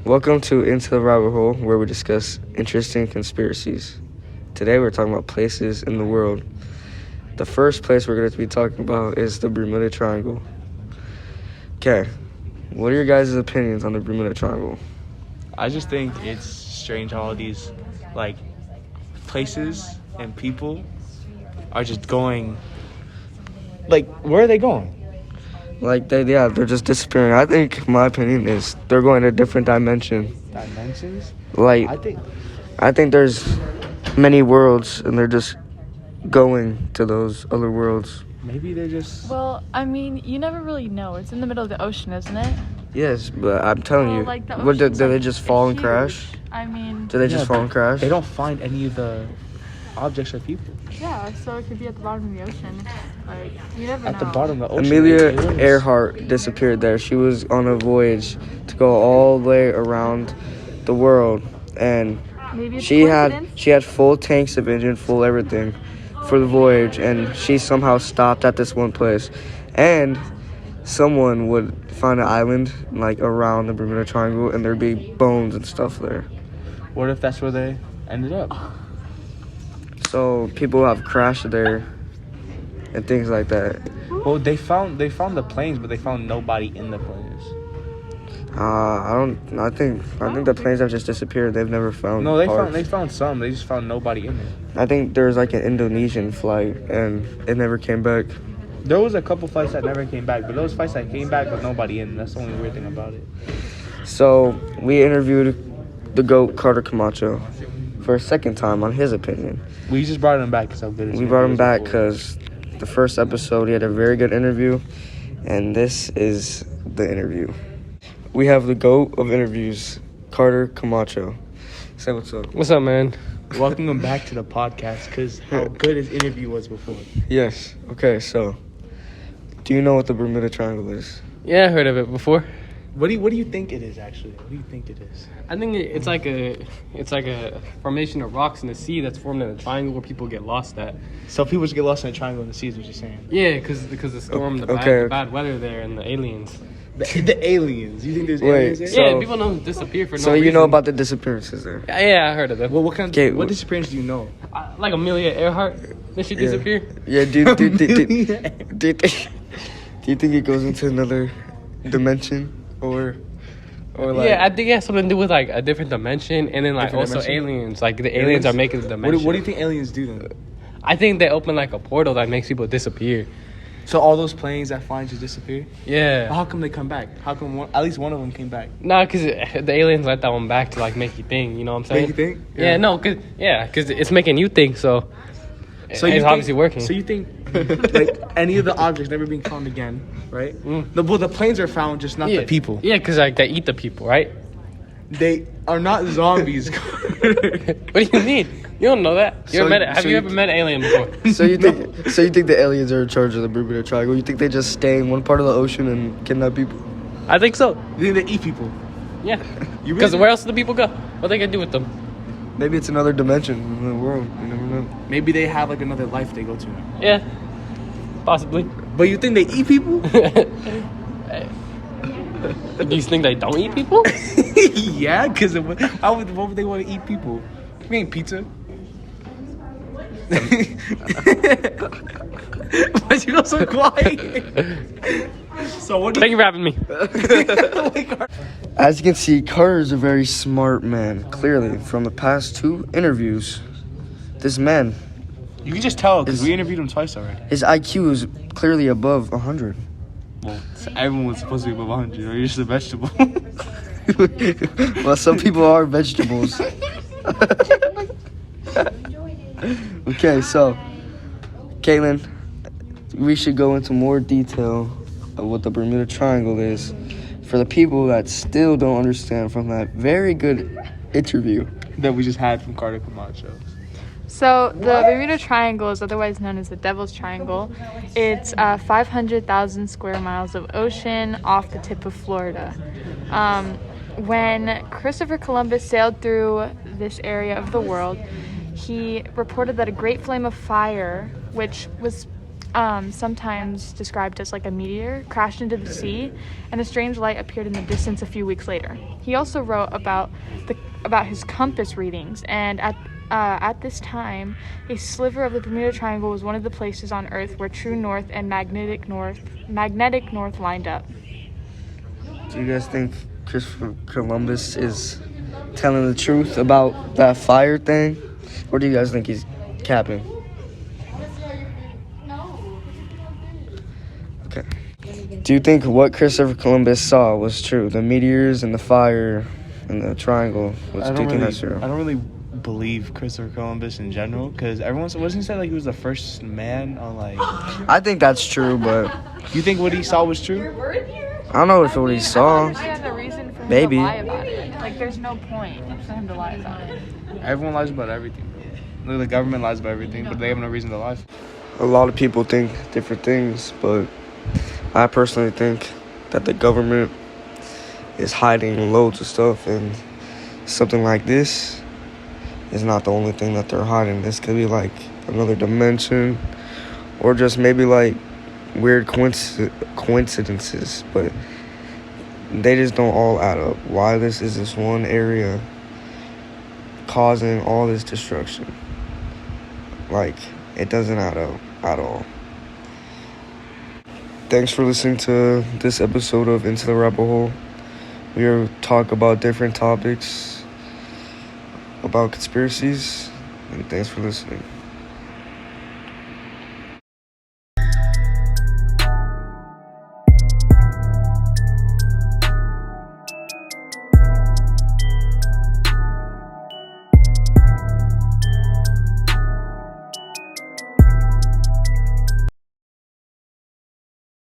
Welcome to Into the Rabbit Hole, where we discuss interesting conspiracies. Today we're talking about places in the world. The first place we're going to be talking about is the Bermuda Triangle. Okay, what are your guys' opinions on the Bermuda Triangle? I just think it's strange how all these, places and people are just going, where are they going? They're just disappearing. I think my opinion is they're going to a different dimension. Dimensions? I think there's many worlds, and they're just going to those other worlds. Maybe they're just... Well, I mean, you never really know. It's in the middle of the ocean, isn't it? Yes, but I'm telling you, the what, do ocean's, they just fall and huge. crash? I mean... Do they just fall and crash? They don't find any of the objects or people. Yeah, so it could be at the bottom of the ocean. You never know. At the bottom of the ocean. Amelia Earhart disappeared there. She was on a voyage to go all the way around the world, and Maybe it's she coincidence? had full tanks of engine, full everything for the voyage, and she somehow stopped at this one place, and someone would find an island around the Bermuda Triangle, and there'd be bones and stuff there. What if that's where they ended up? So people have crashed there and things like that. Well, they found the planes, but they found nobody in the planes. I think the planes have just disappeared. They've never found. No, they parts. found some. They just found nobody in it. I think there was an Indonesian flight and it never came back. There was a couple flights that never came back, but those flights that came back with nobody in. That's the only weird thing about it. So we interviewed the GOAT Carter Camacho for a second time on his opinion. We just brought him back because how good his We brought him interview back was before. because the first episode he had a very good interview, and this is the interview. We have the GOAT of interviews, Carter Camacho. Say what's up. What's up, man? Welcome him back to the podcast because how good his interview was before. Yes. Okay, so do you know what the Bermuda Triangle is? Yeah, I heard of it before. What do you think it is actually? What do you think it is? I think it's like a formation of rocks in the sea that's formed in a triangle where people get lost at. So people just get lost in a triangle in the sea is what you're saying? Yeah, because the storm, the bad weather there, and the aliens. The aliens. You think there's aliens there? So- Yeah, people don't disappear for no So reason. you know about the disappearances there? Yeah, I heard of them. Well, what kind? Okay, What disappearance do you know? Like Amelia Earhart, did she disappear? Yeah, do you think it goes into another dimension or Yeah, I think it has something to do with a different dimension, and then Different also dimension? aliens. The aliens are making the dimension. What do you think aliens do then? I think they open a portal that makes people disappear. So all those planes that fly just disappear? Yeah. How come they come back? How come at least one of them came back? Nah, because the aliens let that one back to make you think. You know what I'm saying? Make you think? Yeah, no, because it's making you think. So it's obviously working. So you think any of the objects never being found again, right? The planes are found, just not the people. Yeah, because they eat the people, right? They are not zombies. What do you mean? You don't know that. Have you ever met an alien before? So you think the aliens are in charge of the Bermuda Triangle? You think they just stay in one part of the ocean and kidnap people? I think so. You think they eat people? Yeah. You Because really- where else do the people go? What they gonna do with them? Maybe it's another dimension in the world. You never know. Maybe they have another life they go to. Yeah, possibly. But you think they eat people? Do you think they don't eat people? Yeah, because why would they want to eat people? We ain't pizza. Why'd you go so quiet? So what do Thank you for having me. As you can see, Carter is a very smart man. Clearly, from the past 2 interviews, this man, You can just tell because we interviewed him twice already. his IQ is clearly above 100. Well, everyone was supposed to be above 100. Or you're just a vegetable. Well, some people are vegetables. Okay, so, Caitlin, we should go into more detail of what the Bermuda Triangle is for the people that still don't understand from that very good interview that we just had from Carter Camacho. So the Bermuda Triangle is otherwise known as the Devil's Triangle. It's 500,000 square miles of ocean off the tip of Florida. When Christopher Columbus sailed through this area of the world, he reported that a great flame of fire, which was sometimes described as like a meteor, crashed into the sea, and a strange light appeared in the distance a few weeks later. He also wrote about his compass readings, and at this time, a sliver of the Bermuda Triangle was one of the places on Earth where true north and magnetic north lined up. Do you guys think Christopher Columbus is telling the truth about that fire thing? Or do you guys think he's capping? Okay. Do you think what Christopher Columbus saw was true? The meteors and the fire and the triangle. Do you think that's true? I don't really believe Christopher Columbus in general, because everyone wasn't he said like he was the first man on like. I think that's true, but You think what he saw was true? I don't know if what he saw. I don't understand the reason for him Maybe. to lie about it. Like, there's no point for him to lie about it. Everyone lies about everything, bro. Look, the government lies about everything, but they have no reason to lie. A lot of people think different things, but I personally think that the government is hiding loads of stuff, and something like this is not the only thing that they're hiding. This could be like another dimension, or just maybe like weird coincidences, but they just don't all add up. Why this is this one area causing all this destruction? Like, it doesn't add up at all. Thanks for listening to this episode of Into the Rabbit Hole. We will talk about different topics, about conspiracies, and thanks for listening.